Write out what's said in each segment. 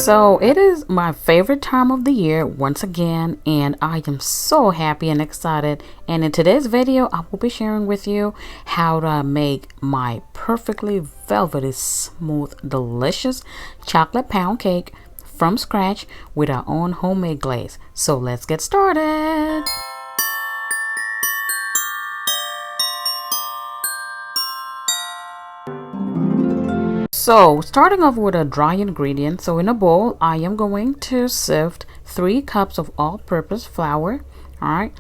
So it is my favorite time of the year once again, and I am so happy and excited. And in today's video I will be sharing with you how to make my perfectly velvety smooth delicious chocolate pound cake from scratch with our own homemade glaze. So let's get started. So starting off with a dry ingredient, so in a bowl I am going to sift 3 cups of all-purpose flour. All right,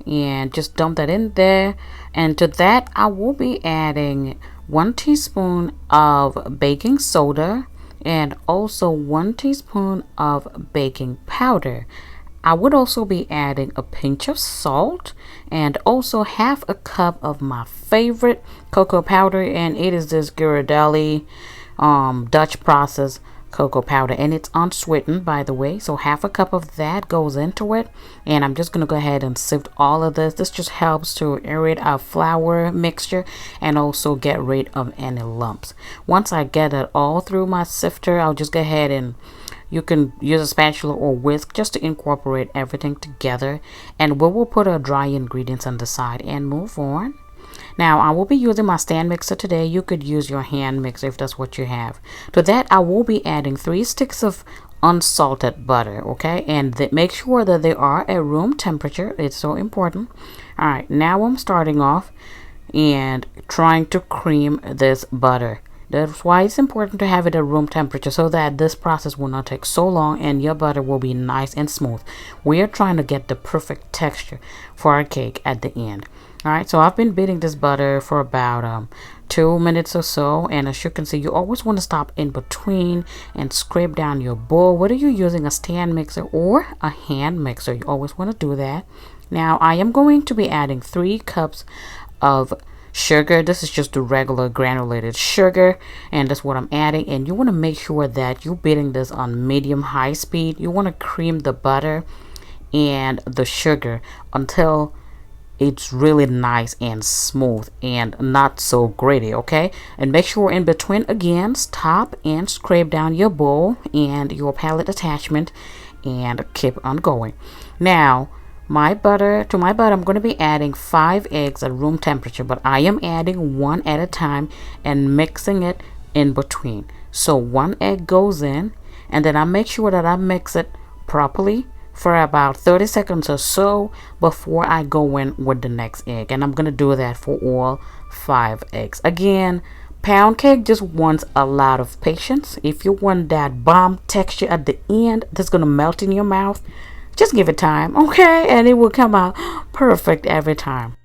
and just dump that in there, and to that I will be adding 1 teaspoon of baking soda and also 1 teaspoon of baking powder. I would also be adding a pinch of salt and also half a cup of my favorite cocoa powder, and it is this Ghirardelli Dutch process cocoa powder, and it's unsweetened, by the way. So half a cup of that goes into it, and I'm just gonna go ahead and sift all of this. This just helps to aerate our flour mixture and also get rid of any lumps. Once I get it all through my sifter, I'll just go ahead and you can use a spatula or whisk just to incorporate everything together, and we will put our dry ingredients on the side and move on. Now I will be using my stand mixer today. You could use your hand mixer if that's what you have. To that I will be adding 3 sticks of unsalted butter, okay, and make sure that they are at room temperature. It's so important. All right, now I'm starting off and trying to cream this butter. That's why it's important to have it at room temperature, so that this process will not take so long and your butter will be nice and smooth. We are trying to get the perfect texture for our cake at the end. All right, so I've been beating this butter for about 2 minutes or so, and as you can see, you always want to stop in between and scrape down your bowl. Whether you're using a stand mixer or a hand mixer, you always want to do that. Now I am going to be adding 3 cups of sugar. This is just the regular granulated sugar, and that's what I'm adding. And you want to make sure that you're beating this on medium high speed. You want to cream the butter and the sugar until it's really nice and smooth and not so gritty, okay? And make sure in between, again, stop and scrape down your bowl and your palette attachment and keep on going. Now to my butter I'm going to be adding 5 eggs at room temperature, but I am adding 1 at a time and mixing it in between. So 1 egg goes in, and then I make sure that I mix it properly for about 30 seconds or so before I go in with the next egg, and I'm gonna do that for all 5 eggs. Again, pound cake just wants a lot of patience. If you want that bomb texture at the end that's gonna melt in your mouth, just give it time, okay, and it will come out perfect every time.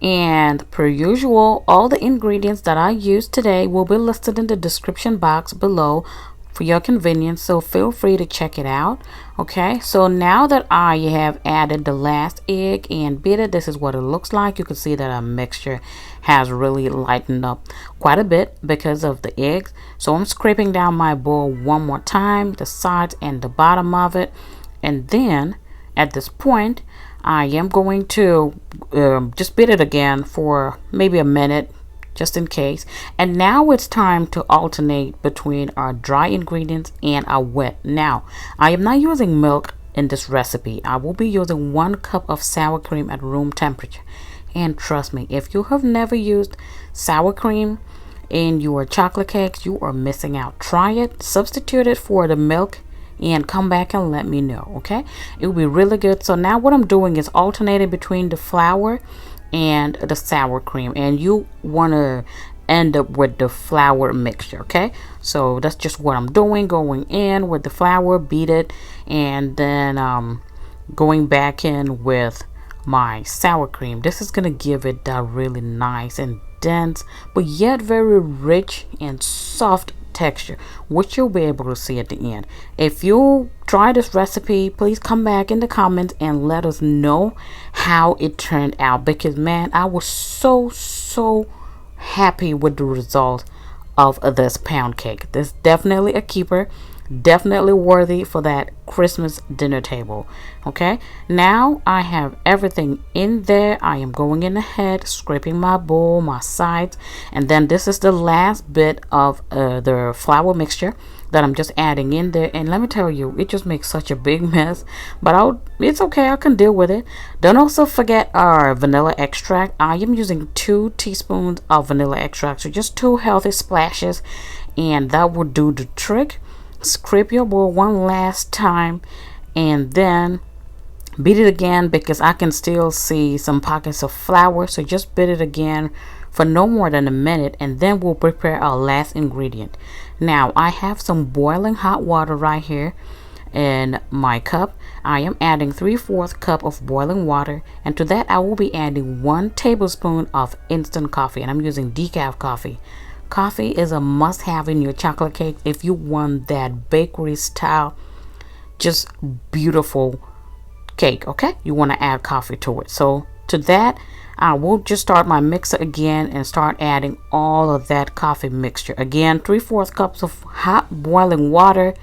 And per usual, all the ingredients that I used today will be listed in the description box below for your convenience, so feel free to check it out. Okay, so now that I have added the last egg and beat it, this is what it looks like. You can see that our mixture has really lightened up quite a bit because of the eggs. So I'm scraping down my bowl one more time, the sides and the bottom of it, and then at this point I am going to just beat it again for maybe a minute, just in case. And now it's time to alternate between our dry ingredients and our wet. Now I am not using milk in this recipe. I will be using 1 cup of sour cream at room temperature, and trust me, if you have never used sour cream in your chocolate cakes, you are missing out. Try it, substitute it for the milk, and come back and let me know, okay? It will be really good. So now what I'm doing is alternating between the flour and the sour cream, and you want to end up with the flour mixture, okay? So that's just what I'm doing, going in with the flour, beat it, and then going back in with my sour cream. This is gonna give it that really nice and dense but yet very rich and soft texture, which you'll be able to see at the end. If you try this recipe, please come back in the comments and let us know how it turned out, because man, I was so happy with the result of this pound cake. This is definitely a keeper. Definitely worthy for that Christmas dinner table. Okay, now I have everything in there. I am going in ahead, scraping my bowl, my sides, and then this is the last bit of the flour mixture that I'm just adding in there. And let me tell you, it just makes such a big mess, but it's okay, I can deal with it. Don't also forget our vanilla extract. I am using 2 teaspoons of vanilla extract, so just 2 healthy splashes, and that will do the trick. Scrape your bowl one last time and then beat it again, because I can still see some pockets of flour, so just beat it again for no more than a minute, and then we'll prepare our last ingredient. Now I have some boiling hot water right here in my cup. I am adding 3/4 cup of boiling water, and to that I will be adding 1 tablespoon of instant coffee, and I'm using decaf coffee. Coffee is a must-have in your chocolate cake if you want that bakery style, just beautiful cake. Okay, you want to add coffee to it. So to that, I will just start my mixer again and start adding all of that coffee mixture. Again, 3/4 cups of hot boiling water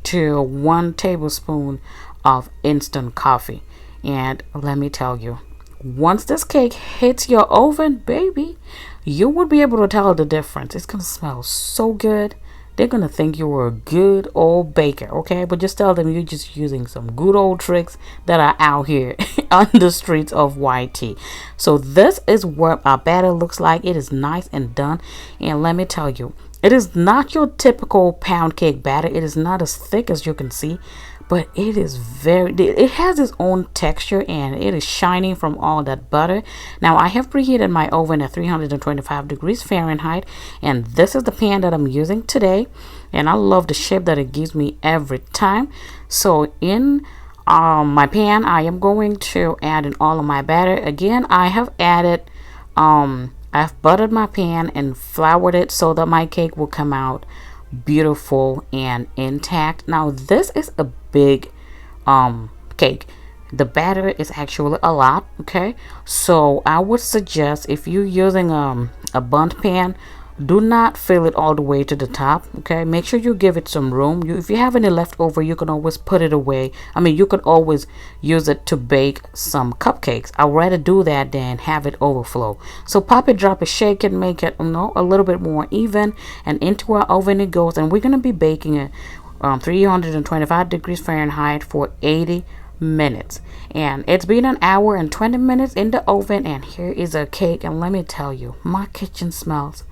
to 1 tablespoon of instant coffee. And let me tell you, once this cake hits your oven, baby, you would be able to tell the difference. It's gonna smell so good. They're gonna think you were a good old baker, okay? But just tell them you're just using some good old tricks that are out here on the streets of YT. So this is what our batter looks like. It is nice and done. And let me tell you, it is not your typical pound cake batter. It is not as thick as you can see, but it has its own texture, and it is shining from all that butter. Now I have preheated my oven at 325 degrees Fahrenheit, and this is the pan that I'm using today, and I love the shape that it gives me every time. So in my pan, I am going to add in all of my batter. Again, I've buttered my pan and floured it so that my cake will come out beautiful and intact. Now this is a big cake. The batter is actually a lot, okay? So I would suggest, if you're using a bundt pan, do not fill it all the way to the top, okay? Make sure you give it some room. If you have any left over, you can always put it away. I mean, you could always use it to bake some cupcakes. I'd rather do that than have it overflow. So pop it, drop it, shake it, make it, a little bit more even, and into our oven it goes. And we're going to be baking it 325 degrees Fahrenheit for 80 minutes. And it's been 1 hour and 20 minutes in the oven, and here is our cake. And let me tell you, my kitchen smells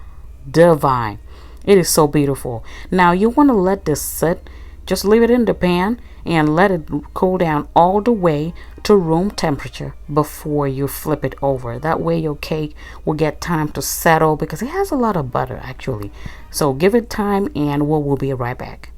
divine. It is so beautiful. Now you want to let this sit. Just leave it in the pan and let it cool down all the way to room temperature before you flip it over. That way your cake will get time to settle, because it has a lot of butter actually. So give it time, and we'll be right back.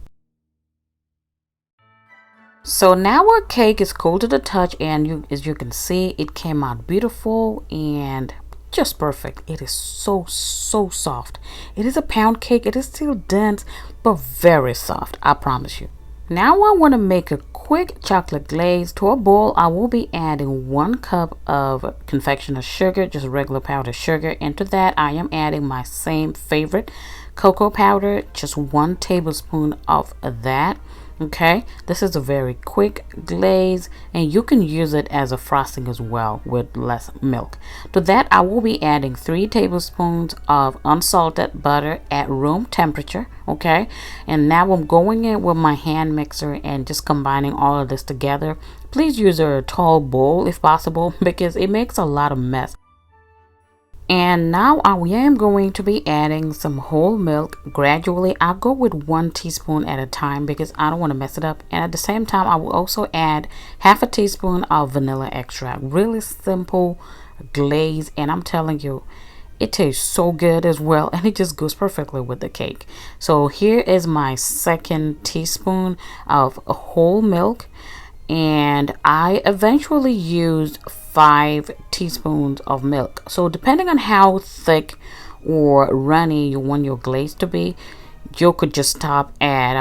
So now our cake is cool to the touch, and as you can see, it came out beautiful and just perfect. It is so soft. It is a pound cake. It is still dense, but very soft, I promise you. Now I want to make a quick chocolate glaze. To a bowl, I will be adding 1 cup of confectioner's sugar, just regular powdered sugar. Into that, I am adding my same favorite cocoa powder, just 1 tablespoon of that. Okay, this is a very quick glaze, and you can use it as a frosting as well with less milk. To that, I will be adding 3 tablespoons of unsalted butter at room temperature. Okay, and now I'm going in with my hand mixer and just combining all of this together. Please use a tall bowl if possible, because it makes a lot of mess. And now I am going to be adding some whole milk gradually. I'll go with 1 teaspoon at a time because I don't want to mess it up. And at the same time, I will also add half a teaspoon of vanilla extract. Really simple glaze, and I'm telling you, it tastes so good as well, and it just goes perfectly with the cake. So here is my 2nd teaspoon of whole milk, and I eventually used 5 teaspoons of milk. So depending on how thick or runny you want your glaze to be, you could just stop at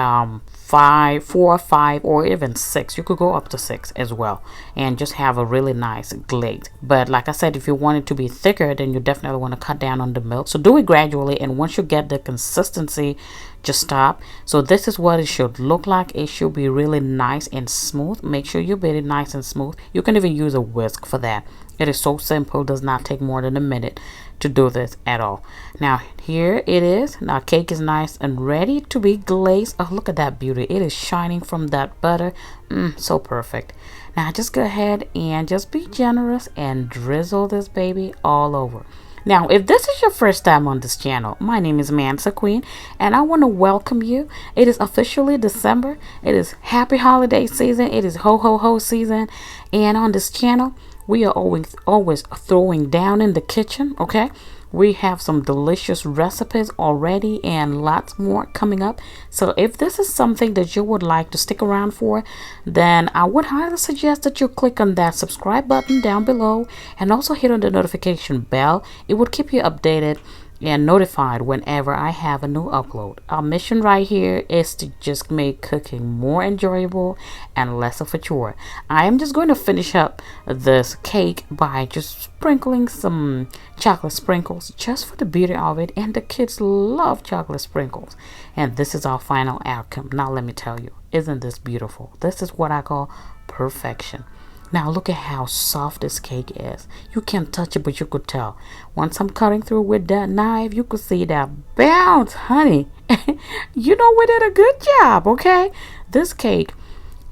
5, 4, 5, or even 6. You could go up to 6 as well and just have a really nice glaze. But like I said, if you want it to be thicker, then you definitely want to cut down on the milk. So do it gradually, and once you get the consistency, just stop. So this is what it should look like. It should be really nice and smooth. Make sure you beat it nice and smooth. You can even use a whisk for that. It is so simple, does not take more than a minute to do this at all. Now here it is. Now cake is nice and ready to be glazed. Oh, look at that beauty. It is shining from that butter. So perfect. Now just go ahead and just be generous and drizzle this baby all over. Now, if this is your first time on this channel, my name is Mansa Queen, and I want to welcome you. It is officially December. It is happy holiday season. It is ho ho ho season, and on this channel we are always throwing down in the kitchen. Okay, we have some delicious recipes already and lots more coming up. So if this is something that you would like to stick around for, then I would highly suggest that you click on that subscribe button down below and also hit on the notification bell. It would keep you updated and notified whenever I have a new upload. Our mission right here is to just make cooking more enjoyable and less of a chore. I am just going to finish up this cake by just sprinkling some chocolate sprinkles just for the beauty of it, and the kids love chocolate sprinkles. And this is our final outcome. Now let me tell you, isn't this beautiful? This is what I call perfection. Now look at how soft this cake is. You can't touch it, but you could tell. Once I'm cutting through with that knife, you could see that bounce, honey. You know, we did a good job, okay? This cake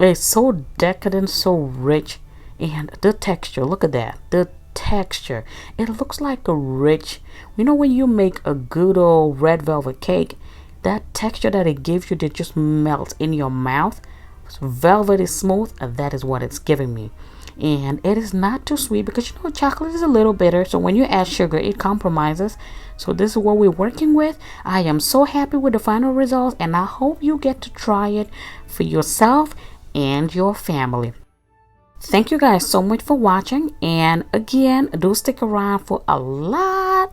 is so decadent, so rich, and the texture, look at that. The texture, it looks like a rich, you know, when you make a good old red velvet cake, that texture that it gives you that just melts in your mouth. Velvety smooth, that is what it's giving me. And it is not too sweet because, you know, chocolate is a little bitter, so when you add sugar it compromises. So this is what we're working with. I am so happy with the final results, and I hope you get to try it for yourself and your family. Thank you guys so much for watching, and again, do stick around for a lot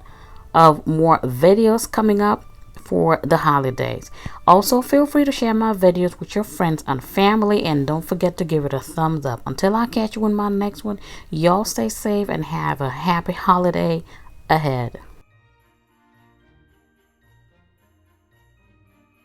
of more videos coming up for the holidays. Also, feel free to share my videos with your friends and family, and don't forget to give it a thumbs up. Until I catch you in my next one, y'all stay safe and have a happy holiday ahead.